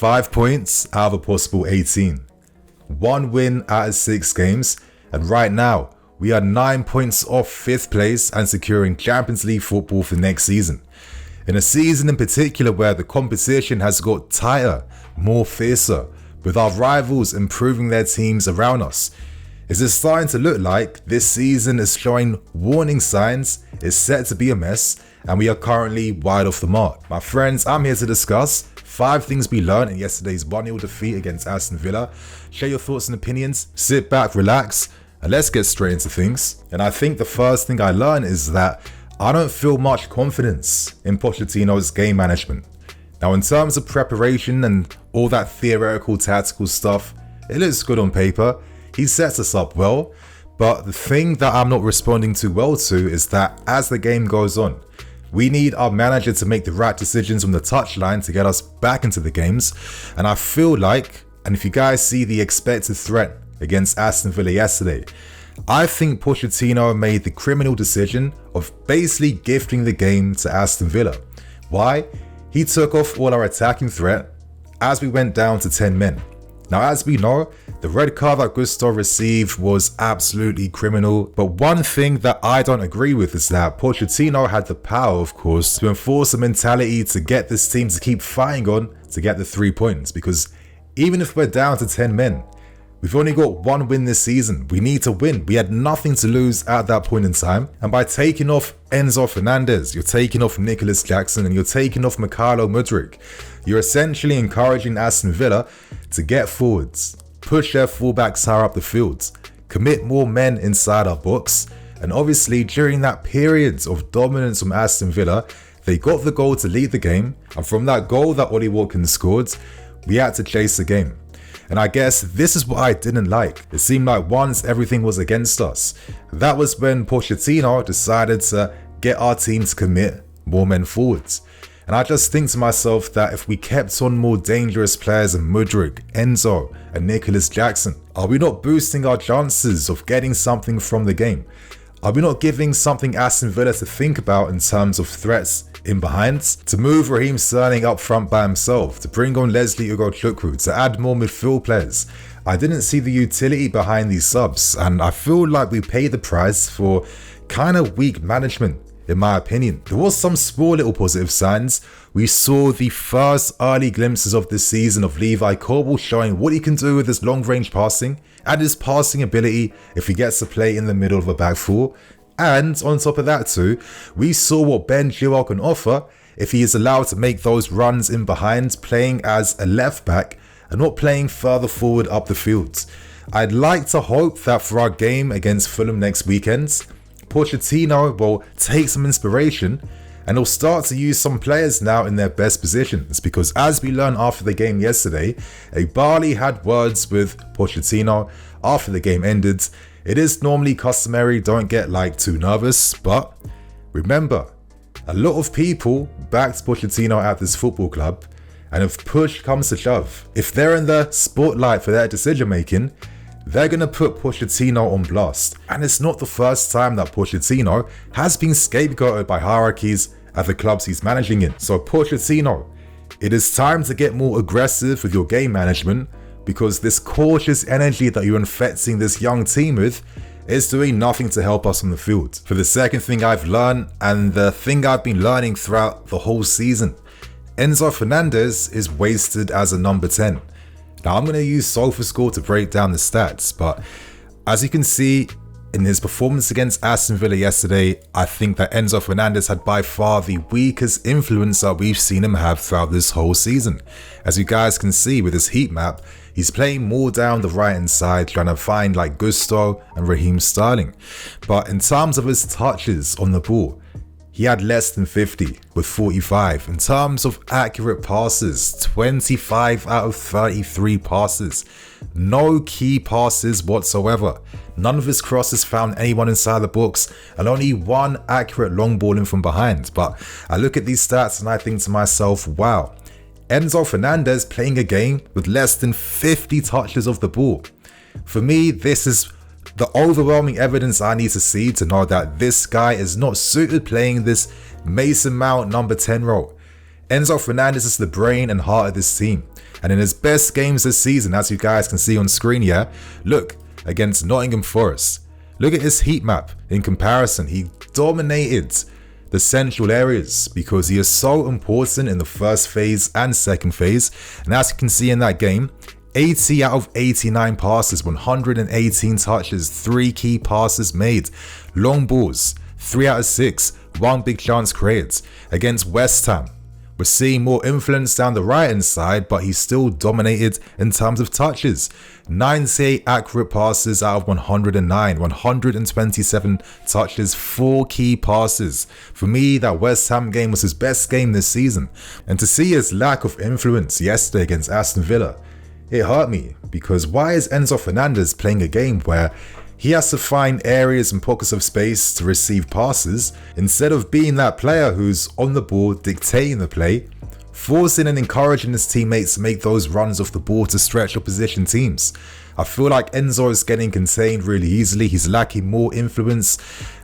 5 points out of a possible 18. 1 win out of 6 games, and right now, we are 9 points off 5th place and securing Champions League football for next season. In a season in particular where the competition has got tighter, more fiercer, with our rivals improving their teams around us. Is it starting to look like this season is showing warning signs, is set to be a mess, and we are currently wide off the mark? My friends, I'm here to discuss 5 things we learned in yesterday's 1-0 defeat against Aston Villa. Share your thoughts and opinions, sit back, relax, and let's get straight into things. And I think the first thing I learned is that I don't feel much confidence in Pochettino's game management. Now, in terms of preparation and all that theoretical tactical stuff, it looks good on paper. He sets us up well, but the thing that I'm not responding too well to is that as the game goes on, we need our manager to make the right decisions on the touchline to get us back into the games. And I feel like, and if you guys see the expected threat against Aston Villa yesterday, I think Pochettino made the criminal decision of basically gifting the game to Aston Villa. Why? He took off all our attacking threat as we went down to 10 men. Now, as we know, the red card that Gusto received was absolutely criminal, but one thing that I don't agree with is that Pochettino had the power, of course, to enforce a mentality to get this team to keep fighting on to get the 3 points, because even if we're down to 10 men, we've only got 1 win this season. We need to win. We had nothing to lose at that point in time. And by taking off Enzo Fernandez, you're taking off Nicholas Jackson, and you're taking off Mykhailo Mudryk, you're essentially encouraging Aston Villa to get forwards, push their fullbacks higher up the field, commit more men inside our box. And obviously, during that period of dominance from Aston Villa, they got the goal to lead the game. And from that goal that Ollie Watkins scored, we had to chase the game. And I guess this is what I didn't like. It seemed like once everything was against us, that was when Pochettino decided to get our team to commit more men forwards. And I just think to myself that if we kept on more dangerous players than Mudryk, Enzo, and Nicholas Jackson, are we not boosting our chances of getting something from the game? Are we not giving something Aston Villa to think about in terms of threats in behind? To move Raheem Sterling up front by himself, to bring on Leslie Ugochukwu, to add more midfield players. I didn't see the utility behind these subs, and I feel like we paid the price for kind of weak management, in my opinion. There was some small little positive signs. We saw the first early glimpses of this season of Levi Colwill showing what he can do with his long-range passing and his passing ability if he gets to play in the middle of a back four. And on top of that too, we saw what Ben Chilwell can offer if he is allowed to make those runs in behind, playing as a left back and not playing further forward up the field. I'd like to hope that for our game against Fulham next weekend, Pochettino will take some inspiration and he'll start to use some players now in their best positions, because as we learned after the game yesterday, Barley had words with Pochettino after the game ended. It is normally customary, don't get too nervous, but remember, a lot of people backed Pochettino at this football club, and if push comes to shove, if they're in the spotlight for their decision making, they're going to put Pochettino on blast. And it's not the first time that Pochettino has been scapegoated by hierarchies at the clubs he's managing in. So Pochettino, it is time to get more aggressive with your game management, because this cautious energy that you're infecting this young team with is doing nothing to help us on the field. For the second thing I've learned, and the thing I've been learning throughout the whole season, Enzo Fernandez is wasted as a number 10. Now, I'm going to use SofaScore to break down the stats, but as you can see in his performance against Aston Villa yesterday, I think that Enzo Fernandez had by far the weakest influence that we've seen him have throughout this whole season. As you guys can see with his heat map, he's playing more down the right hand side, trying to find Gusto and Raheem Sterling. But in terms of his touches on the ball, he had less than 50 with 45. In terms of accurate passes, 25 out of 33 passes. No key passes whatsoever. None of his crosses found anyone inside the box, and only one accurate long ball in from behind. But I look at these stats and I think to myself, wow, Enzo Fernandez playing a game with less than 50 touches of the ball. For me, this is the overwhelming evidence I need to see to know that this guy is not suited playing this Mason Mount number 10 role. Enzo Fernandez is the brain and heart of this team, And in his best games this season, as you guys can see on screen here, look, against Nottingham Forest. Look at his heat map in comparison. He dominated the central areas because he is so important in the first phase and second phase. And as you can see in that game, 80 out of 89 passes, 118 touches, 3 key passes made, long balls, 3 out of 6, 1 big chance created. Against West Ham, we're seeing more influence down the right hand side, but he still dominated in terms of touches. 98 accurate passes out of 109, 127 touches, 4 key passes. For me, that West Ham game was his best game this season. And to see his lack of influence yesterday against Aston Villa, it hurt me, because why is Enzo Fernandez playing a game where he has to find areas and pockets of space to receive passes instead of being that player who's on the ball, dictating the play, forcing and encouraging his teammates to make those runs off the ball to stretch opposition teams? I feel like Enzo is getting contained really easily. He's lacking more influence,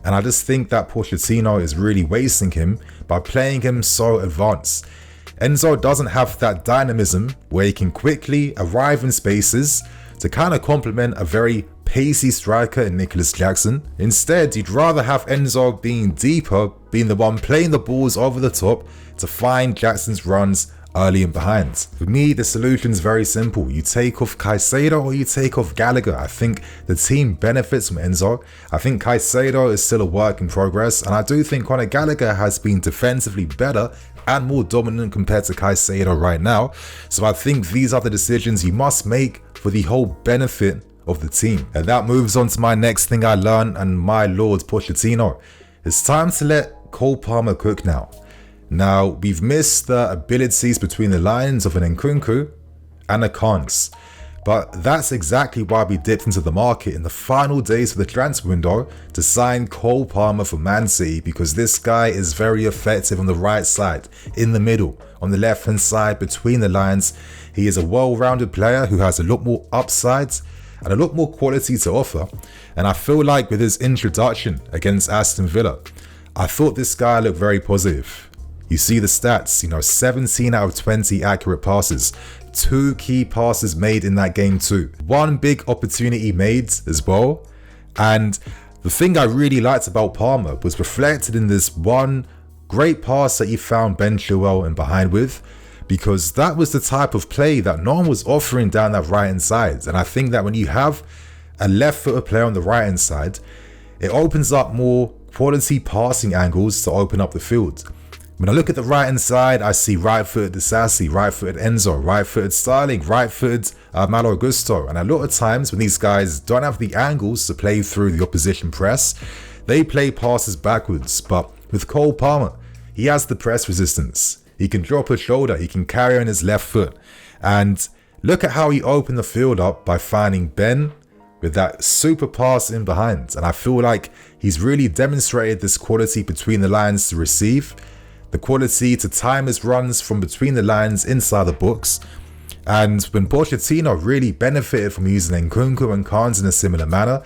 and I just think that Pochettino is really wasting him by playing him so advanced. Enzo doesn't have that dynamism where he can quickly arrive in spaces to kind of complement a very pacey striker in Nicholas Jackson. Instead, you'd rather have Enzo being deeper, being the one playing the balls over the top to find Jackson's runs early and behind. For me, the solution is very simple. You take off Caicedo or you take off Gallagher. I think the team benefits from Enzo. I think Caicedo is still a work in progress, and I do think Conor Gallagher has been defensively better and more dominant compared to Caicedo right now. So I think these are the decisions you must make for the whole benefit of the team. And that moves on to my next thing I learned, and my lord Pochettino. It's time to let Cole Palmer cook now. Now, we've missed the abilities between the lines of an Nkunku and a Kans. But that's exactly why we dipped into the market in the final days of the transfer window to sign Cole Palmer for Man City, because this guy is very effective on the right side, in the middle, on the left hand side, between the lines. He is a well-rounded player who has a lot more upsides and a lot more quality to offer. And I feel like with his introduction against Aston Villa, I thought this guy looked very positive. You see the stats, 17 out of 20 accurate passes, 2 key passes made in that game too, 1 big opportunity made as well. And the thing I really liked about Palmer was reflected in this one great pass that he found Ben Chilwell in behind with, because that was the type of play that no one was offering down that right hand side. And I think that when you have a left-footed player on the right hand side, it opens up more quality passing angles to open up the field. When I look at the right hand side, I see right-footed Disasi, right-footed Enzo, right-footed Sterling, right-footed Malo Gusto. And a lot of times when these guys don't have the angles to play through the opposition press, they play passes backwards. But with Cole Palmer, he has the press resistance. He can drop a shoulder, he can carry on his left foot. And look at how he opened the field up by finding Ben with that super pass in behind. And I feel like he's really demonstrated this quality between the lines to receive, the quality to time his runs from between the lines inside the box. And when Pochettino really benefited from using Nkunku and Kans in a similar manner,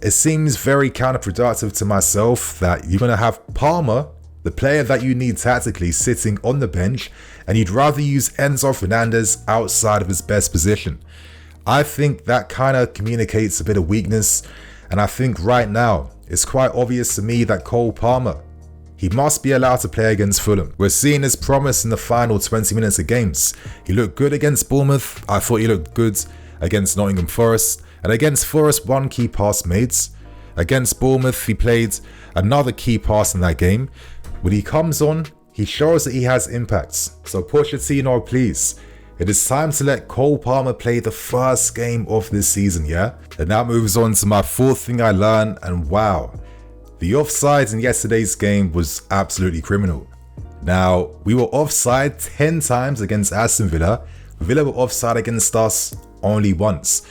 it seems very counterproductive to myself that you're going to have Palmer, the player that you need tactically, sitting on the bench, and you'd rather use Enzo Fernandez outside of his best position. I think that kind of communicates a bit of weakness, and I think right now it's quite obvious to me that Cole Palmer, he must be allowed to play against Fulham. We're seeing his promise in the final 20 minutes of games. He looked good against Bournemouth. I thought he looked good against Nottingham Forest. And against Forest, 1 key pass made. Against Bournemouth, he played another key pass in that game. When he comes on, he shows that he has impacts. So Pochettino, please, it is time to let Cole Palmer play the first game of this season, yeah? And that moves on to my 4th thing I learned, and wow, the offside in yesterday's game was absolutely criminal. Now, we were offside 10 times against Aston Villa. Villa were offside against us only once.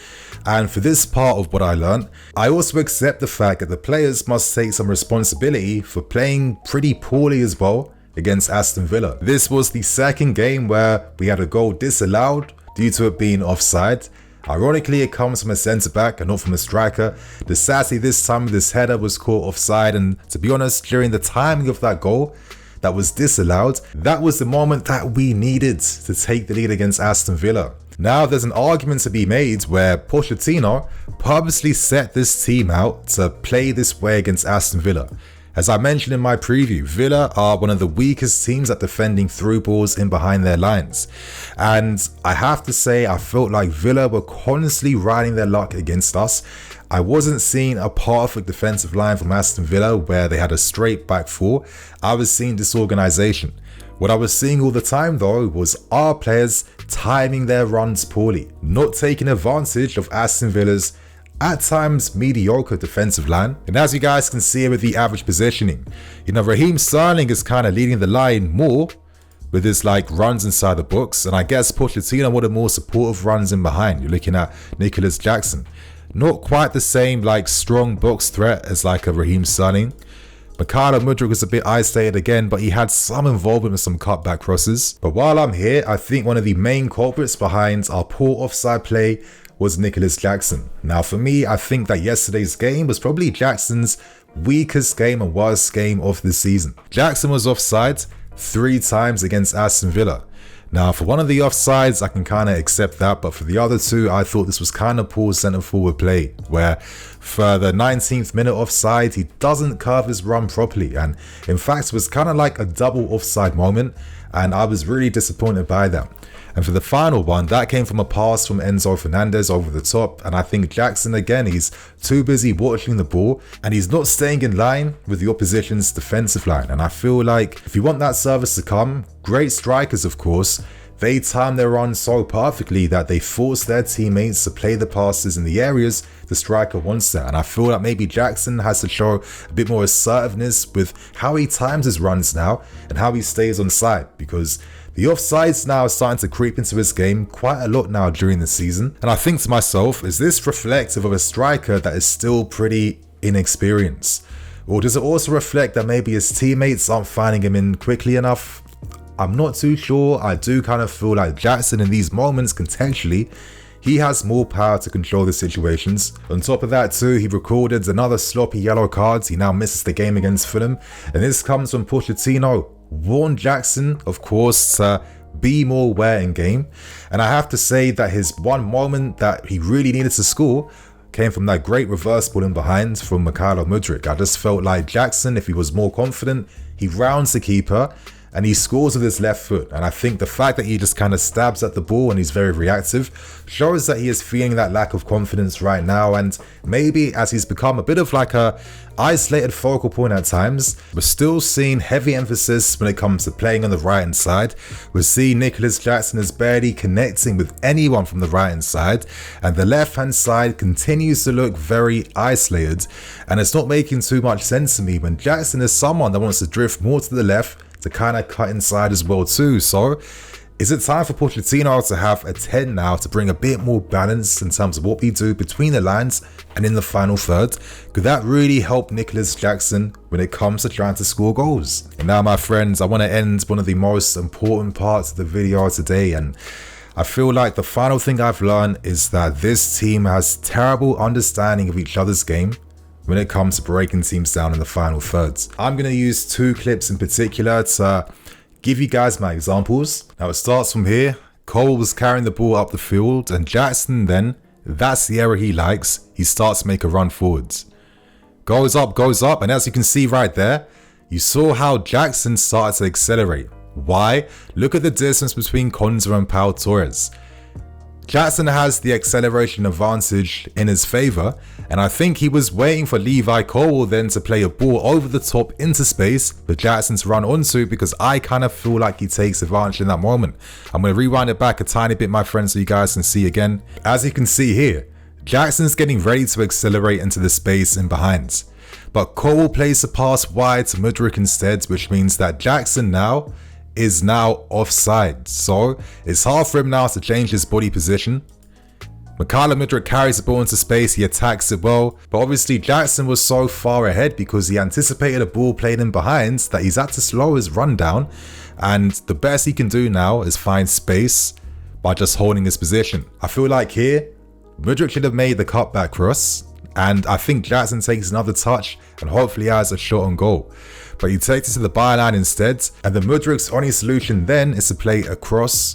And for this part of what I learned, I also accept the fact that the players must take some responsibility for playing pretty poorly as well against Aston Villa. This was the second game where we had a goal disallowed due to it being offside. Ironically, it comes from a centre-back and not from a striker. Disasi this time with his header was caught offside, and to be honest, during the timing of that goal, that was disallowed, that was the moment that we needed to take the lead against Aston Villa. Now there's an argument to be made where Pochettino purposely set this team out to play this way against Aston Villa. As I mentioned in my preview, Villa are one of the weakest teams at defending through balls in behind their lines. And I have to say, I felt like Villa were constantly riding their luck against us. I wasn't seeing a perfect defensive line from Aston Villa where they had a straight back four. I was seeing disorganization. What I was seeing all the time though was our players timing their runs poorly, not taking advantage of Aston Villa's at times mediocre defensive line. And as you guys can see with the average positioning, Raheem Sterling is kind of leading the line more with his runs inside the box, and I guess Pochettino wanted more supportive runs in behind. You're looking at Nicholas Jackson, not quite the same strong box threat as a Raheem Sterling. Mykhailo Mudryk was a bit isolated again, but he had some involvement with some cutback crosses. But while I'm here, I think one of the main culprits behind our poor offside play was Nicholas Jackson. Now for me, I think that yesterday's game was probably Jackson's weakest game and worst game of the season. Jackson was offside 3 times against Aston Villa. Now for one of the offsides, I can kind of accept that, but for the other 2, I thought this was kind of poor centre forward play, where for the 19th minute offside, he doesn't curve his run properly, and in fact it was kind of like a double offside moment, and I was really disappointed by that. And for the final one, that came from a pass from Enzo Fernandez over the top, and I think Jackson again, he's too busy watching the ball and he's not staying in line with the opposition's defensive line. And I feel like if you want that service to come, great strikers of course, they time their run so perfectly that they force their teammates to play the passes in the areas the striker wants that. And I feel like maybe Jackson has to show a bit more assertiveness with how he times his runs now and how he stays on side, because the offsides now are starting to creep into his game quite a lot now during the season. And I think to myself, is this reflective of a striker that is still pretty inexperienced? Or does it also reflect that maybe his teammates aren't finding him in quickly enough? I'm not too sure. I do kind of feel like Jackson in these moments, contextually, he has more power to control the situations. On top of that too, he recorded another sloppy yellow card. He now misses the game against Fulham. And this comes from Pochettino. Warned Jackson, of course, to be more aware in game. And I have to say that his one moment that he really needed to score came from that great reverse ball in behind from Mykhailo Mudryk. I just felt like Jackson, if he was more confident, he rounds the keeper and he scores with his left foot. And I think the fact that he just kind of stabs at the ball and he's very reactive shows that he is feeling that lack of confidence right now. And maybe as he's become a bit of a isolated focal point at times, we're still seeing heavy emphasis when it comes to playing on the right hand side. We're seeing Nicholas Jackson is barely connecting with anyone from the right hand side, and the left hand side continues to look very isolated. And it's not making too much sense to me when Jackson is someone that wants to drift more to the left to kind of cut inside as well too. So is it time for Pochettino to have a 10 now to bring a bit more balance in terms of what we do between the lines and in the final third? Could that really help Nicholas Jackson when it comes to trying to score goals? And now my friends, I want to end one of the most important parts of the video today, and I feel like the final thing I've learned is that this team has terrible understanding of each other's game when it comes to breaking teams down in the final thirds. I'm going to use 2 clips in particular to give you guys my examples. Now it starts from here. Cole was carrying the ball up the field, and Jackson then, that's the area he likes, he starts to make a run forwards. Goes up, and as you can see right there, you saw how Jackson started to accelerate. Why? Look at the distance between Konza and Pau Torres. Jackson has the acceleration advantage in his favour, and I think he was waiting for Levi Cole then to play a ball over the top into space for Jackson to run onto, because I kind of feel like he takes advantage in that moment. I'm going to rewind it back a tiny bit, my friends, so you guys can see again. As you can see here, Jackson's getting ready to accelerate into the space in behind, but Cole plays a pass wide to Mudryk instead, which means that Jackson is now offside. So it's hard for him now to change his body position. Mykhailo Mudryk carries the ball into space, he attacks it well, but obviously Jackson was so far ahead because he anticipated a ball played in behind that he's had to slow his run down, and the best he can do now is find space by just holding his position. I feel like here, Mudryk should have made the cutback cross, And I think Jackson takes another touch and hopefully has a shot on goal. But he takes it to the byline instead, and the Mudrik's only solution then is to play across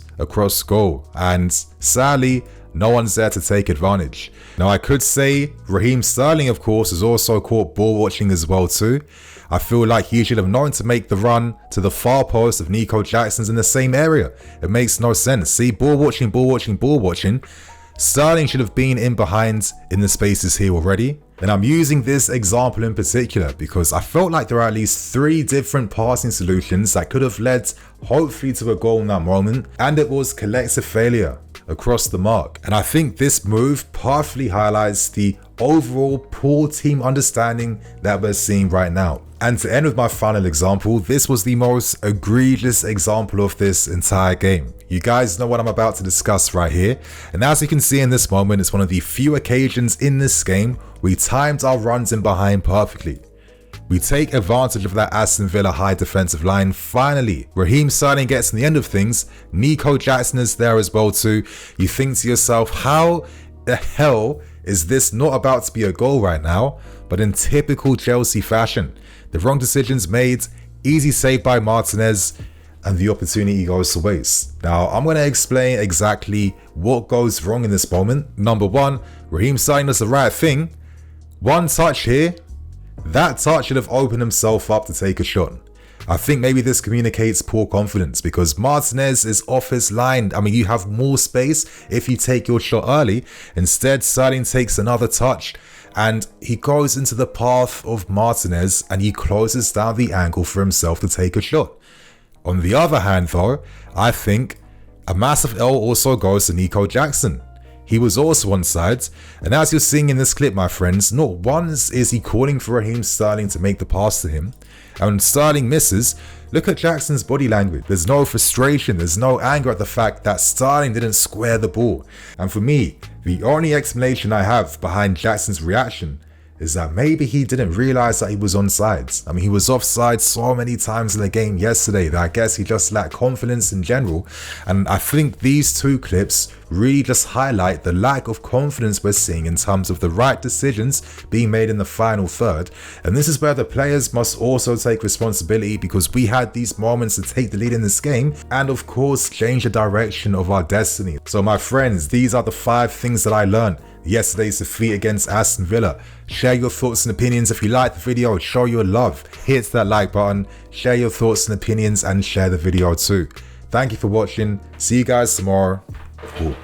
goal. And sadly, no one's there to take advantage. Now I could say Raheem Sterling, of course, is also caught ball watching as well too. I feel like he should have known to make the run to the far post if Nico Jackson's in the same area. It makes no sense. See, ball watching. Sterling should have been in behind in the spaces here already. And I'm using this example in particular because I felt like there are at least 3 different passing solutions that could have led hopefully to a goal in that moment, and it was collective failure across the mark. And I think this move powerfully highlights the overall poor team understanding that we're seeing right now. And to end with my final example, this was the most egregious example of this entire game. You guys know what I'm about to discuss right here. And as you can see in this moment, it's one of the few occasions in this game we timed our runs in behind perfectly. We take advantage of that Aston Villa high defensive line. Finally, Raheem Sterling gets to the end of things. Nico Jackson is there as well too. You think to yourself, how the hell is this not about to be a goal right now? But in typical Chelsea fashion, the wrong decisions made, easy save by Martinez, and the opportunity goes to waste. Now, I'm going to explain exactly what goes wrong in this moment. Number 1, Raheem Sterling does the right thing. One touch here, that touch should have opened himself up to take a shot. I think maybe this communicates poor confidence because Martinez is off his line. I mean, you have more space if you take your shot early. Instead, Sterling takes another touch and he goes into the path of Martinez and he closes down the angle for himself to take a shot. On the other hand though, I think a massive L also goes to Nico Jackson. He was also onside, and as you're seeing in this clip, my friends, not once is he calling for Raheem Sterling to make the pass to him. And when Sterling misses, look at Jackson's body language. There's no frustration, there's no anger at the fact that Sterling didn't square the ball. And for me, the only explanation I have behind Jackson's reaction is that maybe he didn't realize that he was onside. I mean, he was offside so many times in the game yesterday that I guess he just lacked confidence in general. And I think these 2 clips really just highlight the lack of confidence we're seeing in terms of the right decisions being made in the final third. And this is where the players must also take responsibility because we had these moments to take the lead in this game and of course change the direction of our destiny. So my friends, these are the 5 things that I learned yesterday's defeat against Aston Villa. Share your thoughts and opinions. If you liked the video, show your love, hit that like button, share your thoughts and opinions and share the video too. Thank you for watching. See you guys tomorrow. Cool.